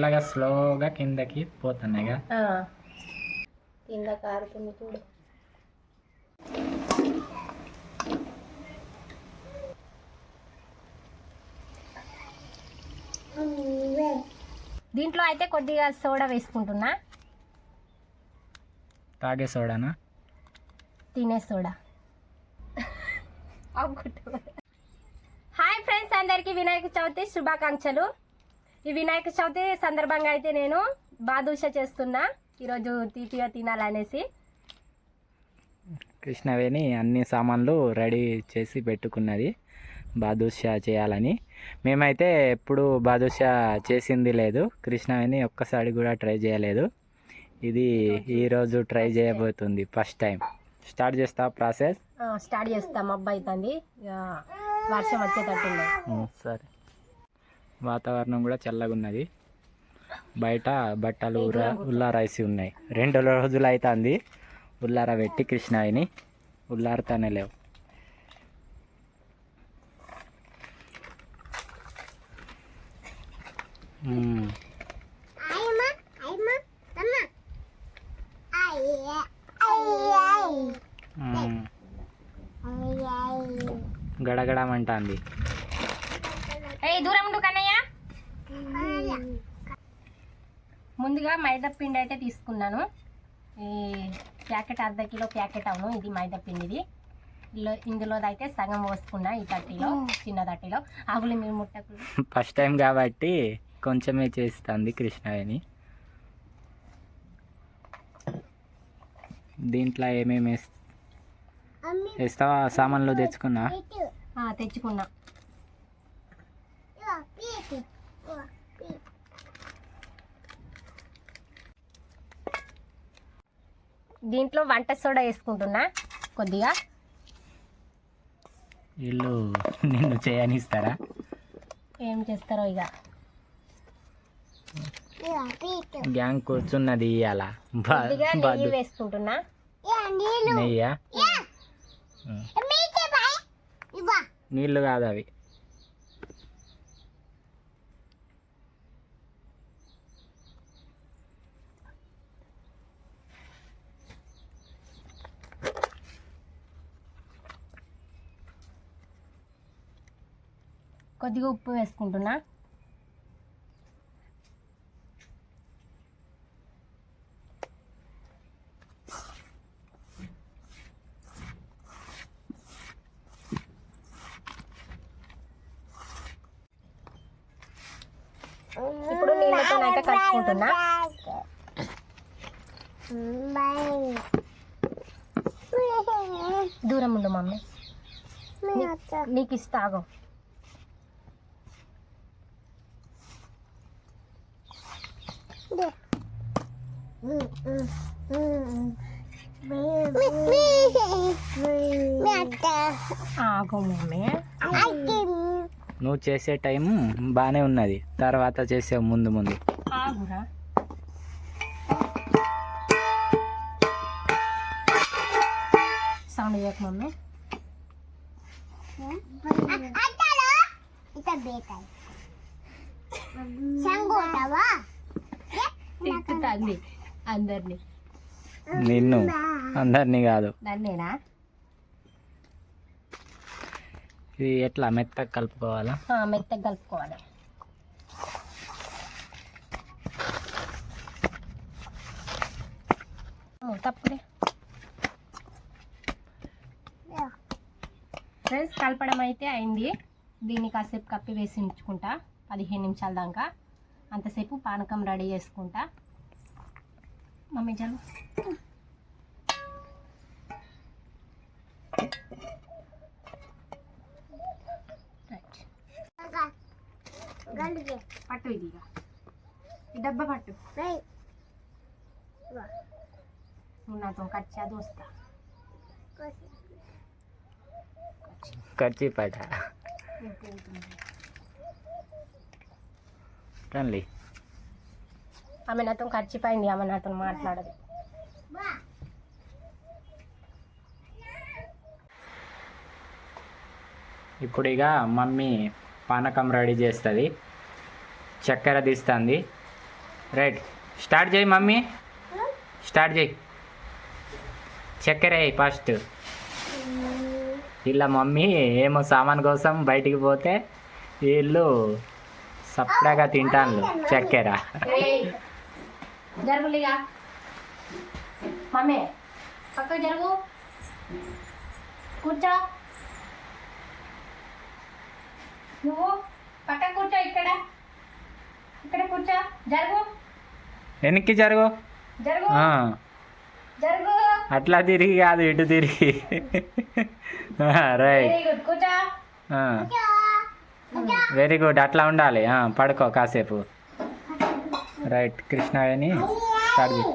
మెల్లగా స్లోగా కిందకి పోతున్నాయిగా. కింద కారుతుంది చూడు. దీంట్లో అయితే కొద్దిగా సోడా వేసుకుంటున్నా. తాగే సోడానా? తినే సోడా. హాయ్ ఫ్రెండ్స్, అందరికీ వినాయక చవితి శుభాకాంక్షలు. ఈ వినాయక చవితి సందర్భంగా అయితే నేను బాదుషా చేస్తున్నా. ఈరోజు తీపిగా తినాలనేసి కృష్ణవేణి అన్ని సామాన్లు రెడీ చేసి పెట్టుకున్నది బాదుషా చేయాలని. మేమైతే ఎప్పుడు బాదుషా చేసింది లేదు. కృష్ణవేణి ఒక్కసారి కూడా ట్రై చేయలేదు. ఇది ఈరోజు ట్రై చేయబోతుంది. First time. స్టార్ట్ చేస్తా ప్రాసెస్? స్టార్ట్ చేస్తాం. అబ్బాయి అవుతుంది, వర్షం వచ్చేటట్టుంది. సరే. వాతావరణం కూడా చల్లగా ఉన్నది. బయట బట్టలు ఉల్లారేసి ఉన్నాయి. 2 రోజులు అవుతుంది ఉల్లార పెట్టి. కృష్ణవేణి ఉల్లారుతానే లేవు. గడగడమంటుంది. దూరం ఉండు కన్నయ్య. ముందుగా మైదా పిండి అయితే తీసుకున్నాను. ఈ ప్యాకెట్ ½ కిలో ప్యాకెట్ అవును. ఇది మైదా పిండిది. ఇందులో అయితే సగం పోసుకున్నా. ఈ తట్టిలో, చిన్న తట్టిలో. ఆవులు మీరు ముట్టకు. ఫస్ట్ టైం కాబట్టి కొంచెమే చేస్తుంది కృష్ణవేణి. దీంట్లో ఏమేమి వేస్తావా? సామాన్లు తెచ్చుకున్నా? తెచ్చుకున్నా. దీంట్లో వంట సోడా వేసుకుంటున్నా కొద్దిగా. వీళ్ళు నిన్ను చేయనిస్తారా? ఏం చేస్తారో ఇక. గ్యాంగ్ కూర్చున్నది ఇవాళ. నెయ్యి వేసుకుంటున్నా. నెయ్యా? నీళ్ళు కాదు అవి. కొద్దిగా ఉప్పు వేసుకుంటున్నా. ఇప్పుడు నీళ్ళతో అయితే కలుపుకుంటున్నా. దూరం ఉండు మమ్మీ, నీకు ఇస్తాగో. ఆగో మమ్మీ. నువ్వు చేసే టైం బాగానే ఉన్నది, తర్వాత చేసే ముందు ముందు. ఆగురా. సౌండ్ చేయకు మమ్మీ. తిట్టుతాంది అందరినీ. నిన్ను అందరినీ కాదు, నన్నేనా. ఇది ఎట్లా మెత్తగా కలుపుకోవాలా? మెత్తగా కలుపుకోవాలి. తప్పుడే ఫ్రెండ్స్. కలపడం అయితే అయింది. దీన్ని కాసేపు కప్పి వేసి ఉంచుకుంటా 15 నిమిషాల దాకా. అంతసేపు పానకం రెడీ చేసుకుంటా. మమ్మీ చలు. పట్టు ఇది, ఈ డబ్బా పట్టు. నువ్వు నాతో కచ్చా దోస్తా. కచ్చి పట రండి. ఆమె నాతో ఖర్చిపోయింది. ఆమె నాతో మాట్లాడదు. ఇప్పుడు ఇక మమ్మీ పానకం రెడీ చేస్తుంది. చక్కెర తీస్తుంది. రైట్ స్టార్ట్ చేయి మమ్మీ, స్టార్ట్ చేయి. చక్కెర వేయి ఫస్ట్. ఇలా మమ్మీ ఏమో సామాన్ కోసం బయటికి పోతే వీళ్ళు సప్లైగా తింటాను చక్కెర. జరుగులిగా మమ్మీ పక్క జరుగు, కూర్చో. నువ్వు పక్క కూర్చో, ఇక్కడ ఇక్కడ కూర్చో. జరుగు, వెనక్కి జరుగు. జరుగు, జరుగు. అట్లా తిరిగి కాదు, ఇటు తిరిగి. రైట్, వెరీ గుడ్, కూర్చో. వెరీ గుడ్, అట్లా ఉండాలి. పడుకో కాసేపు. రైట్, కృష్ణవేణి స్టార్ట్ చేయి.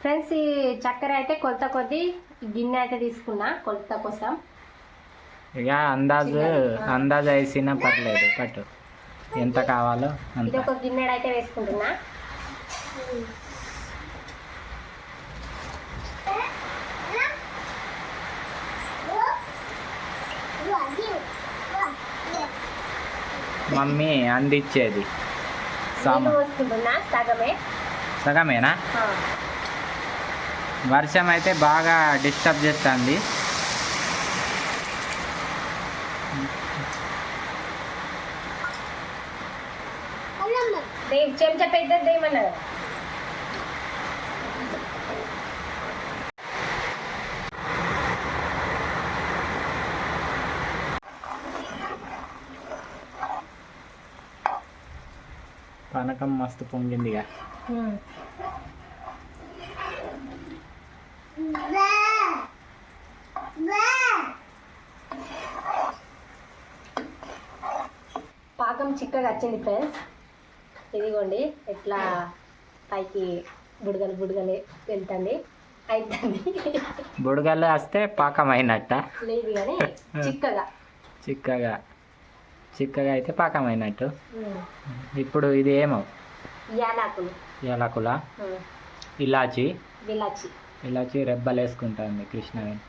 ఫ్రెండ్స్, ఈ చక్కెర అయితే కొలత కొద్ది గిన్నె అయితే తీసుకున్నా కొలత కోసం. ఇక అందాజు వేసినా పర్లేదు, పట్టు ఎంత కావాలో ఇది అంత. ఒక గిన్నె అయితే వేసుకుంటున్నా. మమ్మీ అందించేది నీళ్ళు సామాన్ పోసుకుంటున్నా సగమే. సగమేనా? వర్షం అయితే బాగా డిస్టర్బ్ చేస్తుంది. చెంచా పెద్దది దేమన్నా. పానకం మస్తు పొంగిందిగా. పాకం చిక్కగా వచ్చింది ఫ్రెండ్స్. ఇదిగోండి ఎట్లా పైకి బుడగలు బుడగలు వెళ్తుంది అవుతుంది. బుడగలు వస్తే పాకం అయినట్ట. లేదు కానీ చిక్కగా చిక్కగా అయితే పాకం అయినట్టు. ఇప్పుడు ఇది ఏమో యాలకులు, యాలకుల, ఇలాచి విలాచి. ఇలాచి రెబ్బలు వేసుకుంటుంది కృష్ణవేణి.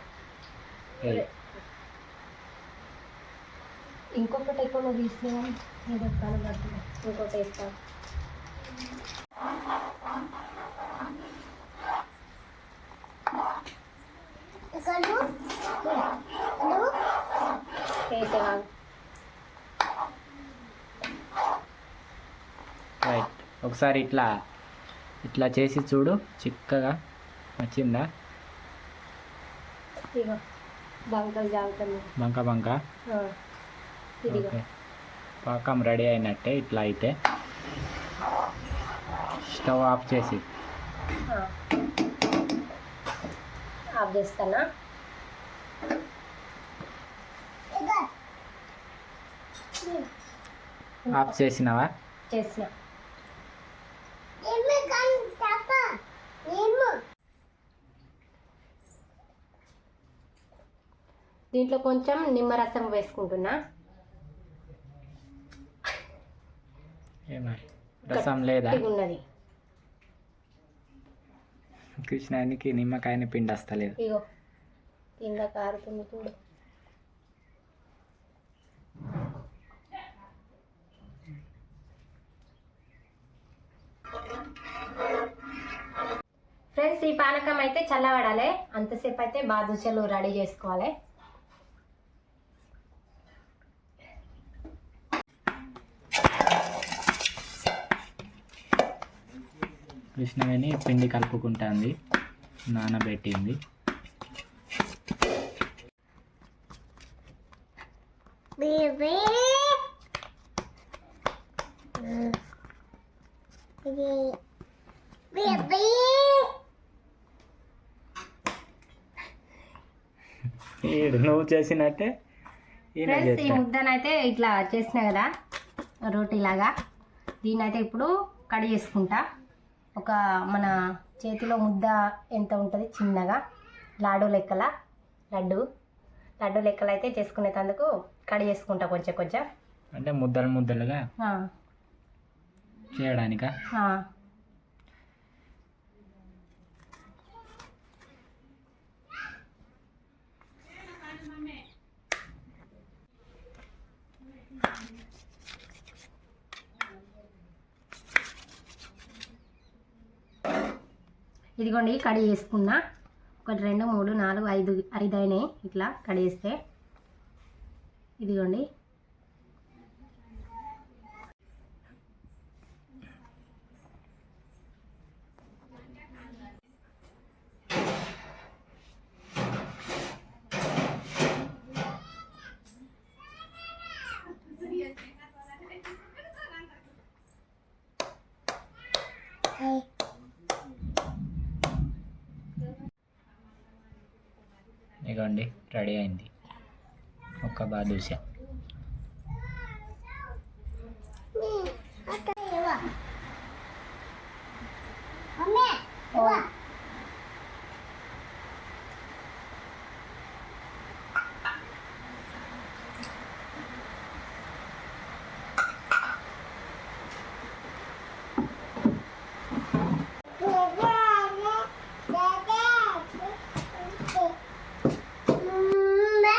ఇంకొకటి ఎక్కువ తీసుకున్నాను, ఇంకోటి వేస్తాను. వేసేవాళ్ళు రైట్, ఒకసారి ఇట్లా చేసి చూడు, చిక్కగా వచ్చిందా? ఇగో బంకలు జాగుతుంది. బంక ఇదిగో ఓకే, పాకం రెడీ అయినట్టే. ఇట్లా అయితే స్టవ్ ఆఫ్ చేసి ఆఫ్ చేస్తానా. ఆఫ్ చేసినావా? చేసిన. దీంట్లో కొంచెం నిమ్మరసం వేసుకుంటున్నా. ఏమా రసం లేదా? ఉన్నది. కృష్ణానికి నిమ్మకాయని పిండి వస్తలేదు. ఇగో కింద కారుతుంది చూడు. ఫ్రెండ్స్, ఈ పానకం అయితే చల్లబడాలి. అంతసేపు అయితే బాదుషలు రెడీ చేసుకోవాలి. కృష్ణవేణి పిండి కలుపుకుంటుంది, నానబెట్టింది. నువ్వు చేసినట్టే ఫ్రెండ్స్, ఈ ముద్దనైతే ఇట్లా చేసిన కదా రోటీలాగా, దీన్ని అయితే ఇప్పుడు కడి చేసుకుంటా. ఒక మన చేతిలో ముద్ద ఎంత ఉంటుంది చిన్నగా, లడ్డు లెక్కలు అయితే చేసుకునేందుకు కడి చేసుకుంటా కొంచెం కొంచెం. అంటే ముద్దలుగా చేయడానికా? ఇదిగోండి కడి చేసుకున్నా. 1 2 3 4 5 అయినాయి ఇట్లా కడిగేస్తే. ఇదిగోండి ఇదిగోండి రెడీ అయింది ఒక బాదుషా.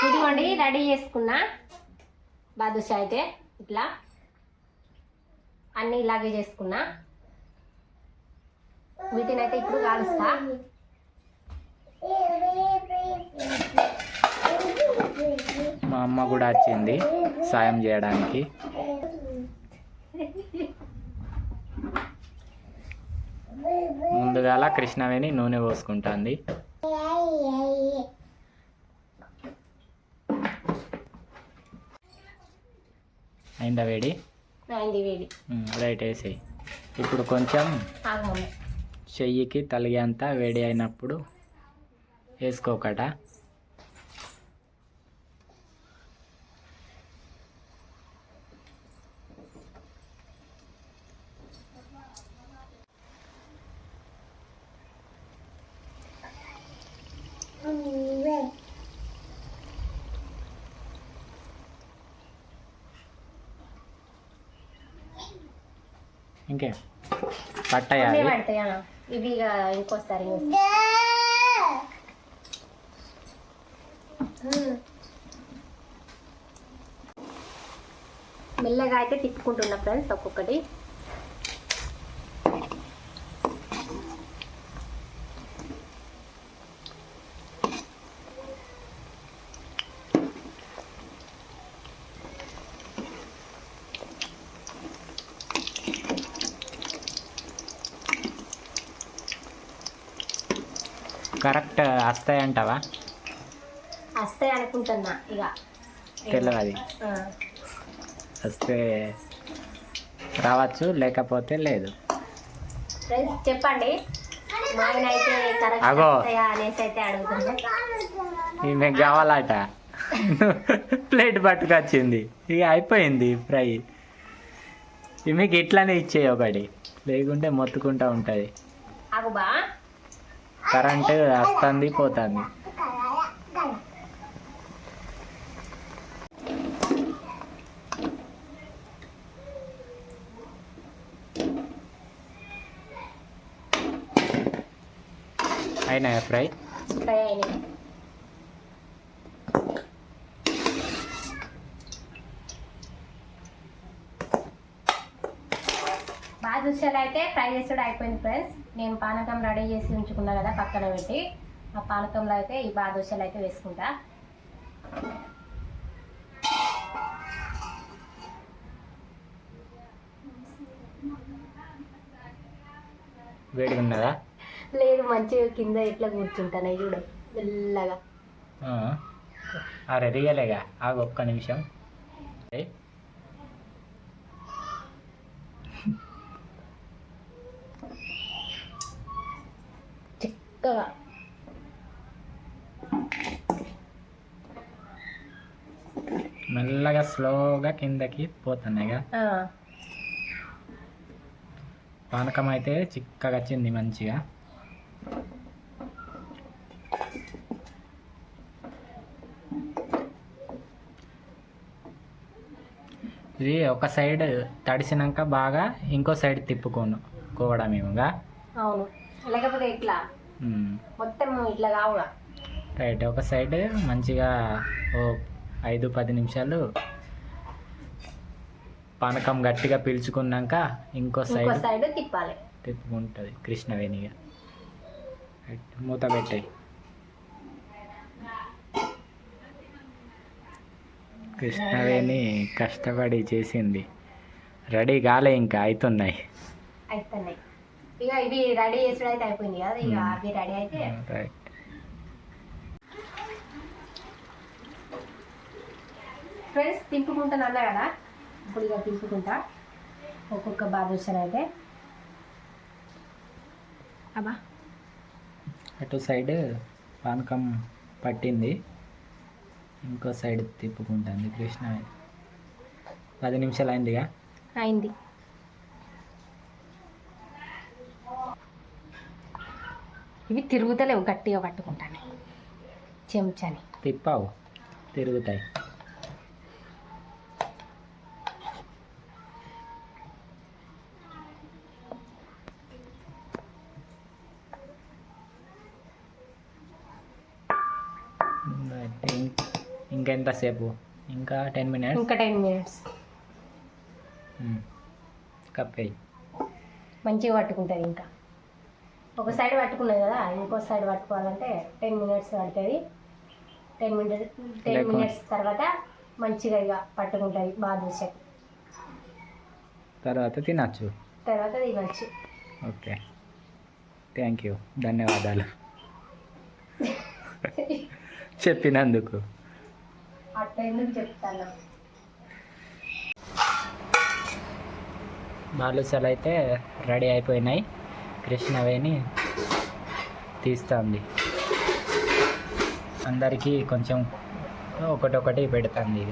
ఇదిగోండి రెడీ చేసుకున్నా బాదుషా అయితే ఇట్లా అన్నీ ఇలాగే చేసుకున్నా. వీటిని అయితే ఇప్పుడు కాలుస్తా. మా అమ్మ కూడా వచ్చింది సాయం చేయడానికి. ముందుగాల కృష్ణవేణి నూనె పోసుకుంటుంది. అయిందా వేడి? అయింది వేడి. రైట్ వేసేయి. ఇప్పుడు కొంచెం ఆగమమ్మ. చెయ్యికి తలిగేంత వేడి అయినప్పుడు వేసుకోకట. ఇంకే పట్టయాలి. పడతాయా ఇవి ఇక ఇంకోసారి మెల్లగా అయితే తిప్పుకుంటున్నా ఫ్రెండ్స్ ఒక్కొక్కటి. కరెక్ట్ వస్తాయంటావా? వస్తాయి అనుకుంటున్నా. ఇక తెలియదు, వస్తే రావచ్చు లేకపోతే లేదు. ఫ్రెండ్స్ చెప్పండి మాయనైతే కరెక్ట్ అగో వస్తాయా అనేసి అయితే అడుగుతున్నా. ఈమె కావాలట ప్లేట్ పట్టుకొచ్చింది. ఇక అయిపోయింది ఫ్రై. ఈమెకి ఇట్లానే ఇచ్చేయి ఒకటి, లేకుంటే మొత్తుకుంటూ ఉంటుంది. అగుబా కరెంటు వస్తుంది పోతుంది. అయినాయా ఫ్రై? ఫ్రై అయినాయి. బాదుషాలు అయితే ఫ్రై చేసుడు అయిపోయింది ఫ్రెండ్స్. నేను పానకం రెడీ చేసి ఉంచుకున్నా కదా పక్కన పెట్టి, ఆ పానకంలో అయితే ఈ బాదుషాలు అయితే వేసుకుంటా. వేడిగా ఉన్నదా? లేదు మంచిగా కింద ఇట్లా కూర్చుంటాను చూడ మెల్లగా. అరే రియలేగా ఆగు ఒక్క నిమిషం. చిక్కగా మెల్లగా స్లోగా కిందకి పోతున్నాయిగా. పానకం అయితే చిక్కగా వచ్చింది మంచిగా. ఇది ఒక సైడ్ తడిసినాక బాగా ఇంకో సైడ్ తిప్పుకోవడం ఏమోగా. అవును, లేకపోతే ఇట్లా మొత్తం ఇట్లా కావుగా. రైట్, ఒక సైడ్ మంచిగా ఓ 5-10 నిమిషాలు పానకం గట్టిగా పీల్చుకున్నాక ఇంకో సైడ్ తిప్పాలి. తిప్పుకుంటుంది కృష్ణవేణిగా. మూత పెట్టాయి. కృష్ణవేణి కష్టపడి చేసింది. రెడీ కాలే, ఇంకా అవుతున్నాయి. అవుతున్నాయి. ఇక ఇవి రెడీ చేసుడు అయితే అయిపోయింది కదా, ఇక అవి రెడీ అయితే రైట్. ఫ్రెండ్స్ తింపుకుంటాను అన్నా కదా, ఇప్పుడు ఇక తింపుకుంటా ఒక్కొక్క బాదుషాలు అయితే. అబ్బా అటు సైడ్ పానకం పట్టింది, ఇంకో సైడ్ తిప్పుకుంటుంది కృష్ణవేణి. 10 నిమిషాలు అయిందిగా. అయింది. ఇవి తిరుగుతలేవు, గట్టిగా పట్టుకుంటాను చెంచాని. తిప్పావు, తిరుగుతాయి. ఇంకెంతసేపు? ఇంకా 10 మినిట్స్. ఇంకా 10 మినిట్స్. కప్పేయి. మంచిగా పట్టుకుంటుంది. ఇంకా ఒక సైడ్ పట్టుకున్నది కదా, ఇంకో సైడ్ పట్టుకోవాలంటే 10 మినిట్స్ పడుతుంది. 10 మినిట్స్ తర్వాత మంచిగా ఇక పట్టుకుంటుంది బాదుషా. తర్వాత తినచ్చు. తర్వాత తినచ్చు. ఓకే, థ్యాంక్ యూ, ధన్యవాదాలు చెప్పినందుకు. అట్లా ఎందుకు చెప్తాను. బాదుషాలు అయితే రెడీ అయిపోయినాయి. కృష్ణవేణి తీస్తుంది. అందరికీ కొంచెం ఒకటొకటి పెడుతుంది.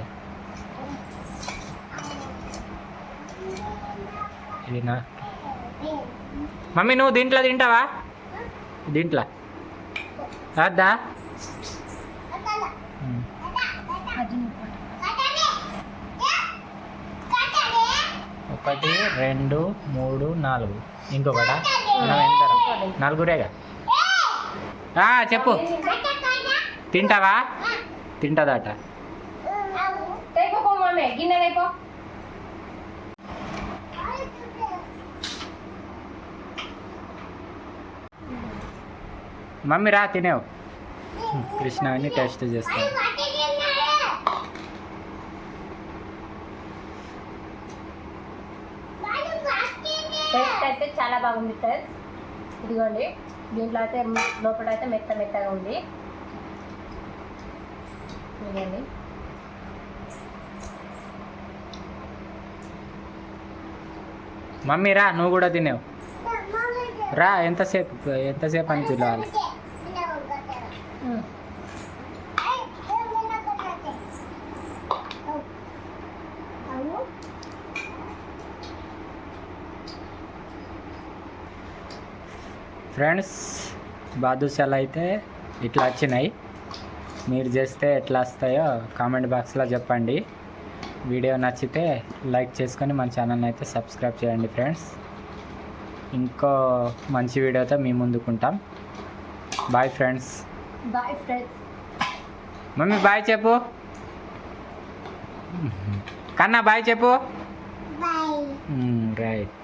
ఇది నా మమ్మీ, నువ్వు దీంట్లో తింటావా? దీంట్లో అద్దా? ఒకటి, 2, 3, 4. ఇంకొకటా? మనం ఎంతరం? 4రేగా. చెప్పు. తింటావా? తింటుందట. గిన్నె రేపో. మమ్మీ రా తినేవు. కృష్ణవేణి టేస్ట్ చేస్తాను. టేస్ట్ అయితే చాలా బాగుంది ఫ్రెండ్స్. ఇదిగోండి, దీంట్లో అయితే లోపల అయితే మెత్తగా ఉంది. ఇదిగోండి. మమ్మీ రా, నువ్వు కూడా తినేవు. రా, ఎంతసేపు అని పిలవాలి. ఫ్రెండ్స్, బాదుషాలు అయితే ఇట్లా వచ్చినాయి. మీరు చేస్తే ఎట్లా వస్తాయో కామెంట్ బాక్స్లో చెప్పండి. వీడియో నచ్చితే లైక్ చేసుకొని మన ఛానల్ని అయితే సబ్స్క్రైబ్ చేయండి ఫ్రెండ్స్. ఇంకో మంచి వీడియోతో మీ ముందుకుంటాం. Bye friends. Bye friends. Mummy bye చెప్పు. కన్నా బాయ్ చెప్పు. బాయ్. రైట్.